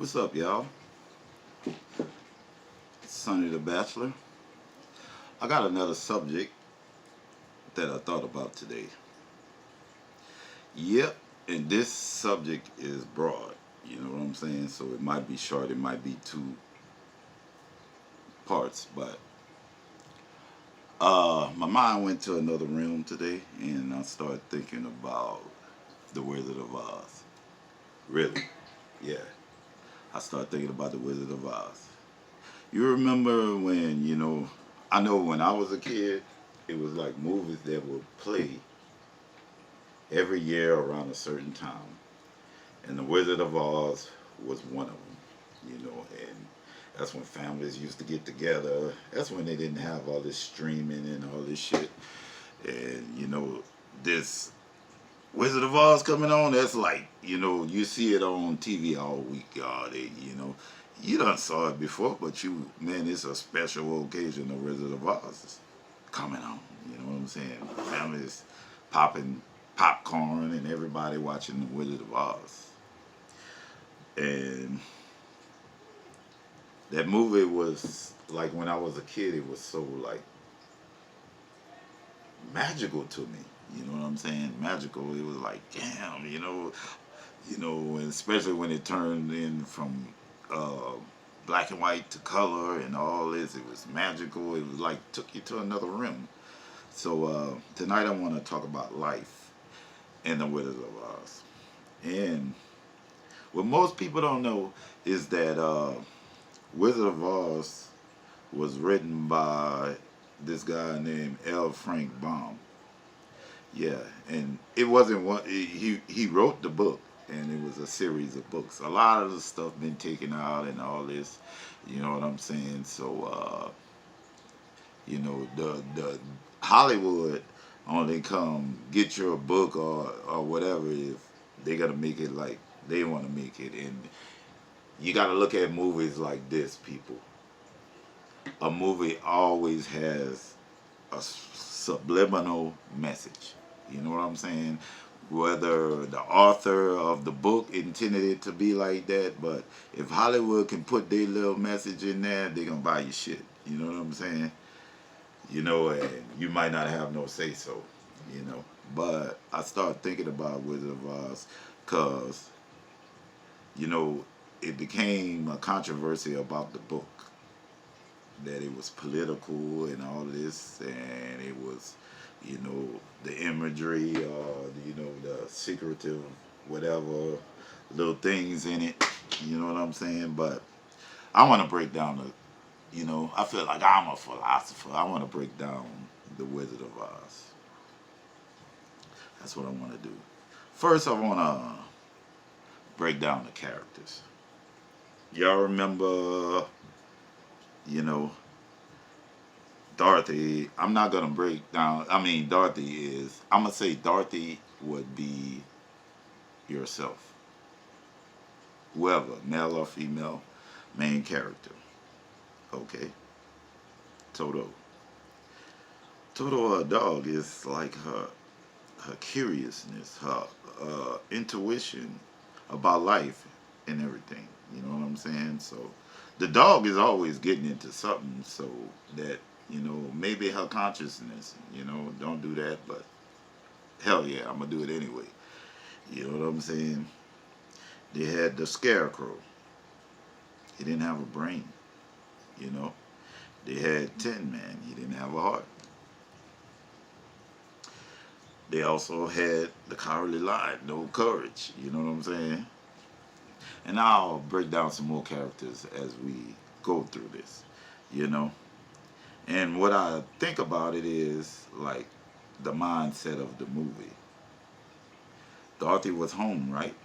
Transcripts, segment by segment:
What's up, y'all? Sonny the Bachelor. I got another subject that I thought about today. Yep, and this subject is broad. You know what I'm saying? So it might be short, it might be two parts, but my mind went to another realm today, and I started thinking about the Wizard of Oz. Really? Yeah. I started thinking about the Wizard of Oz. You remember when, I know when I was a kid, it was like movies that would play every year around a certain time. And The Wizard of Oz was one of them, and that's when families used to get together. That's when they didn't have all this streaming and all this shit. And, this Wizard of Oz coming on, that's like, you see it on TV all week, all day, You done saw it before, but man, it's a special occasion. The Wizard of Oz is coming on. You know what I'm saying? Families popping popcorn and everybody watching the Wizard of Oz. And that movie was like when I was a kid, it was so like magical to me. You know what I'm saying? Magical. It was like, damn, and especially when it turned in from black and white to color and all this. It was magical. It was like took you to another realm. So tonight I want to talk about life and the Wizard of Oz. And what most people don't know is that Wizard of Oz was written by this guy named L. Frank Baum. Yeah, and it wasn't one. He wrote the book, and it was a series of books. A lot of the stuff been taken out and all this. You know what I'm saying? So, the Hollywood only come get your book or whatever if they gotta make it like they want to make it, and you gotta look at movies like this, people. A movie always has a subliminal message. You know what I'm saying? Whether the author of the book intended it to be like that, but if Hollywood can put their little message in there, they're going to buy your shit. You know what I'm saying? And you might not have no say so, But I started thinking about Wizard of Oz because, it became a controversy about the book. That it was political and all this, and it was, the imagery or, the secretive, whatever, little things in it, you know what I'm saying? But I want to break down I feel like I'm a philosopher. I want to break down the Wizard of Oz. That's what I want to do. First, I want to break down the characters. Y'all remember, Dorothy, I'm not going to break down, Dorothy is, I'm going to say Dorothy would be yourself. Whoever, male or female, main character. Okay. Toto. Toto, her dog, is like her curiousness, her intuition about life and everything. You know what I'm saying? So the dog is always getting into something so that, maybe her consciousness, don't do that, but hell yeah, I'm going to do it anyway. You know what I'm saying? They had the Scarecrow. He didn't have a brain, They had Tin Man. He didn't have a heart. They also had the Cowardly Lion, no courage, you know what I'm saying? And I'll break down some more characters as we go through this, And what I think about it is like the mindset of the movie. Dorothy was home, right?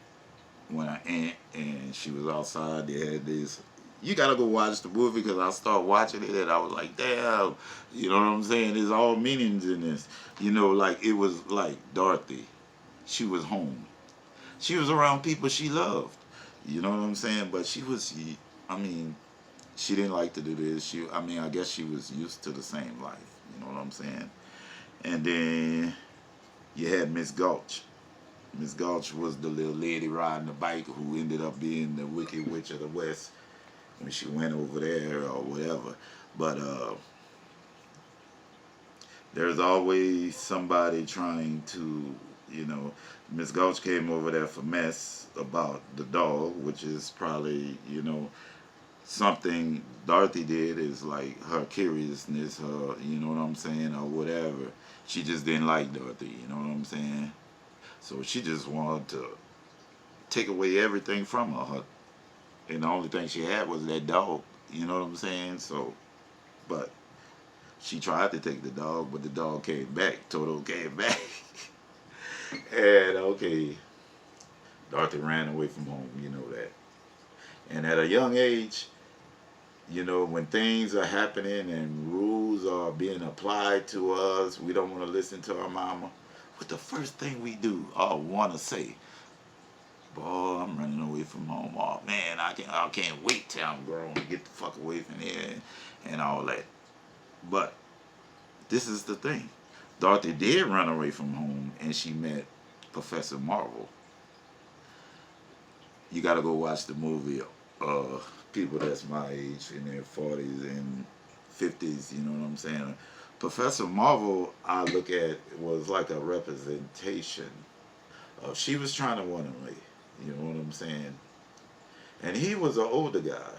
When her aunt and she was outside, they had this. You gotta go watch the movie because I started watching it and I was like, damn, you know what I'm saying? There's all meanings in this. Like it was like Dorothy. She was home. She was around people she loved. You know what I'm saying? But she didn't like to do this. I guess she was used to the same life. You know what I'm saying? And then you had Miss Gulch. Miss Gulch was the little lady riding the bike who ended up being the Wicked Witch of the West when she went over there or whatever. But there's always somebody trying to, you know, Miss Gulch came over there for mess about the dog, which is probably, something Dorothy did is like her curiousness, her, you know what I'm saying, or whatever. She just didn't like Dorothy, you know what I'm saying? So she just wanted to take away everything from her. And the only thing she had was that dog, you know what I'm saying? So, but she tried to take the dog, but the dog came back. Toto came back. And okay, Dorothy ran away from home, you know that. And at a young age, when things are happening and rules are being applied to us, we don't want to listen to our mama. What the first thing we do or want to say, boy, I'm running away from home. Oh man, I can't wait till I'm grown to get the fuck away from here and all that. But this is the thing. Dorothy did run away from home and she met Professor Marvel. You got to go watch the movie. People that's my age in their 40s and 50s, you know what I'm saying? Professor Marvel, I look at, was like a representation. She was trying to run away, you know what I'm saying? And he was an older guy,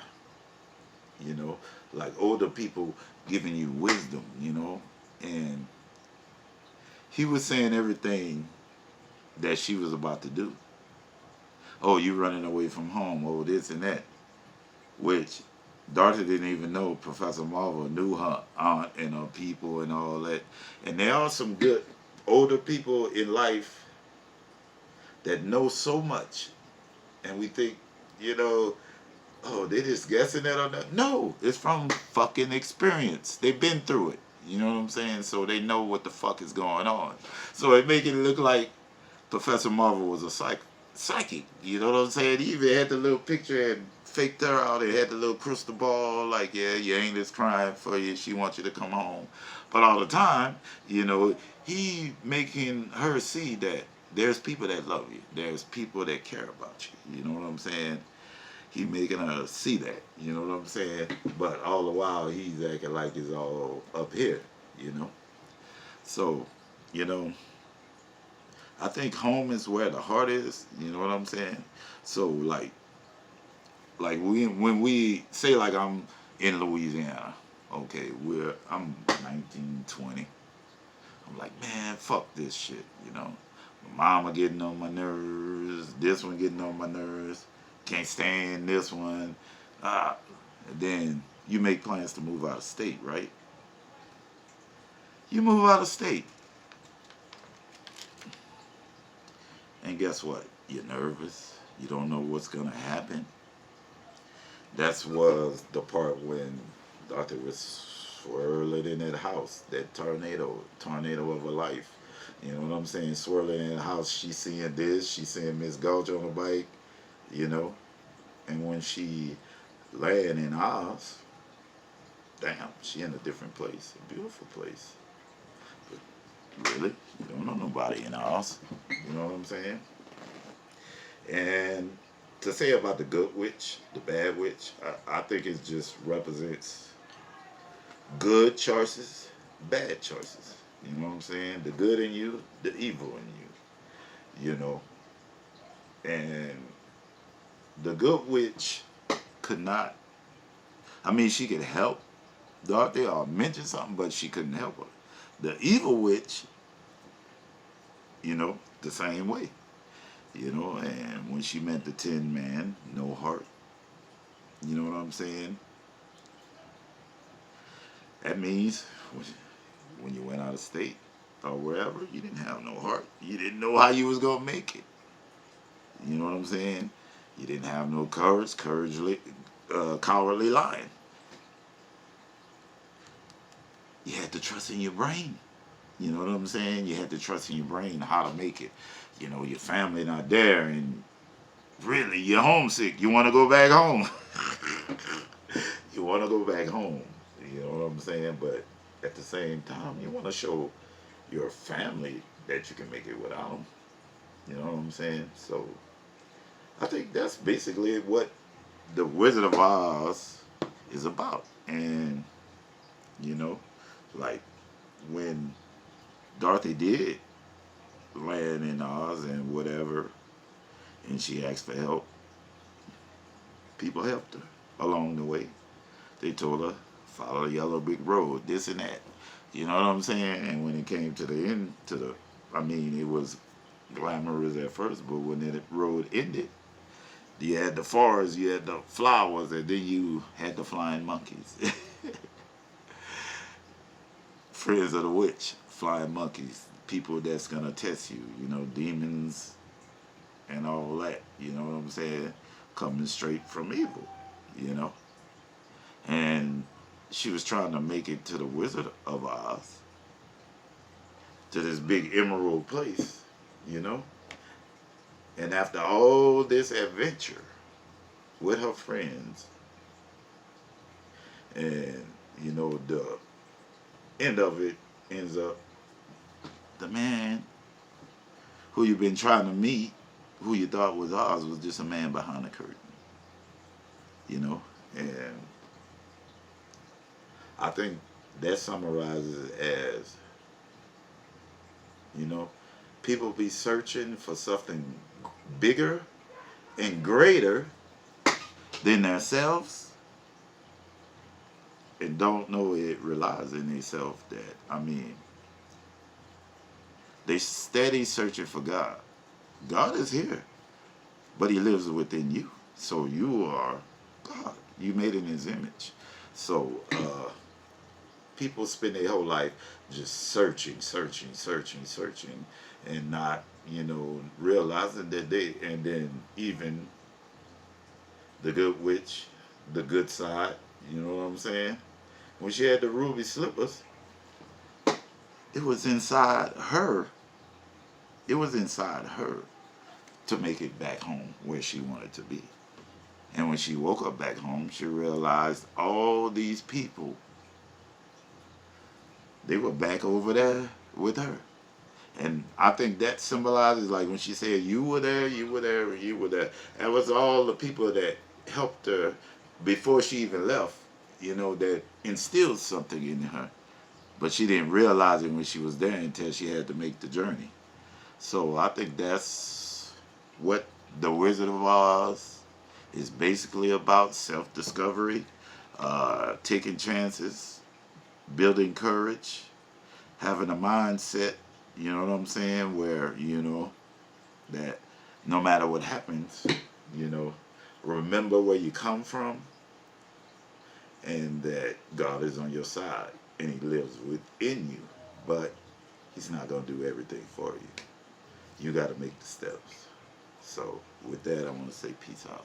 you know, like older people giving you wisdom, and he was saying everything that she was about to do. Oh, you running away from home, oh, this and that. Which Dorothy didn't even know Professor Marvel knew her aunt and her people and all that. And there are some good older people in life that know so much. And we think, oh, they just guessing that or not. No, it's from fucking experience. They've been through it. You know what I'm saying? So they know what the fuck is going on. So it make it look like Professor Marvel was a psychic. You know what I'm saying? He even had the little picture and faked her out. It had the little crystal ball, like, yeah, your ain't is crying for you. She wants you to come home. But all the time, he making her see that there's people that love you. There's people that care about you. You know what I'm saying? He making her see that. You know what I'm saying? But all the while, he's acting like it's all up here, you know? So, you know, I think home is where the heart is. You know what I'm saying? So like when we say like I'm in Louisiana, okay, I'm 19, 20. I'm like, man, fuck this shit. My mama getting on my nerves. This one getting on my nerves. Can't stand this one. And then you make plans to move out of state, right? You move out of state. And guess what? You're nervous. You don't know what's going to happen. That was the part when Doctor was swirling in that house, that tornado of her life. You know what I'm saying? Swirling in the house. She's seeing this. She's seeing Miss Gulch on the bike, And when she land in Oz, damn, she in a different place. A beautiful place. But really? You don't know nobody in Oz. You know what I'm saying? And to say about the good witch, the bad witch, I think it just represents good choices, bad choices. You know what I'm saying? The good in you, the evil in you. And the good witch could not. I mean, she could help Dorothy or mention something, but she couldn't help her. The evil witch, the same way. And when she met the Tin Man, no heart. You know what I'm saying? That means when you went out of state or wherever, you didn't have no heart. You didn't know how you was going to make it. You know what I'm saying? You didn't have no cowardly lying. You had to trust in your brain. You know what I'm saying? You had to trust in your brain how to make it. Your family not there and really you're homesick. You want to go back home. You want to go back home. You know what I'm saying? But at the same time, you want to show your family that you can make it without them. You know what I'm saying? So I think that's basically what the Wizard of Oz is about. And you know, like when Dorothy did land in Oz and whatever, and she asked for help, people helped her along the way. They told her, follow the yellow brick road, this and that. You know what I'm saying? And when it came to the end, I mean, it was glamorous at first, but when that road ended, you had the forest, you had the flowers, and then you had the flying monkeys. Friends of the witch, flying monkeys, people that's gonna test you, you know, demons and all that, you know what I'm saying? Coming straight from evil, you know? And she was trying to make it to the Wizard of Oz, to this big emerald place, you know? And after all this adventure with her friends, and, you know, the end of it ends up the man who you've been trying to meet, who you thought was Oz, was just a man behind the curtain, you know? And I think that summarizes it as, you know, people be searching for something bigger and greater than themselves and don't know it relies in themselves that, I mean, they steady searching for God. God is here, but he lives within you. So you are God. You made in his image. So people spend their whole life just searching, and not, you know, realizing that and then even the good witch, the good side, you know what I'm saying? When she had the ruby slippers, it was inside her. It was inside her to make it back home where she wanted to be. And when she woke up back home, she realized all these people, they were back over there with her. And I think that symbolizes, like when she said, you were there, you were there, you were there. That was all the people that helped her before she even left, you know, that instilled something in her. But she didn't realize it when she was there until she had to make the journey. So I think that's what the Wizard of Oz is basically about: self-discovery, taking chances, building courage, having a mindset, you know what I'm saying, where, you know, that no matter what happens, you know, remember where you come from and that God is on your side and he lives within you. But he's not going to do everything for you. You got to make the steps. So with that, I want to say peace out.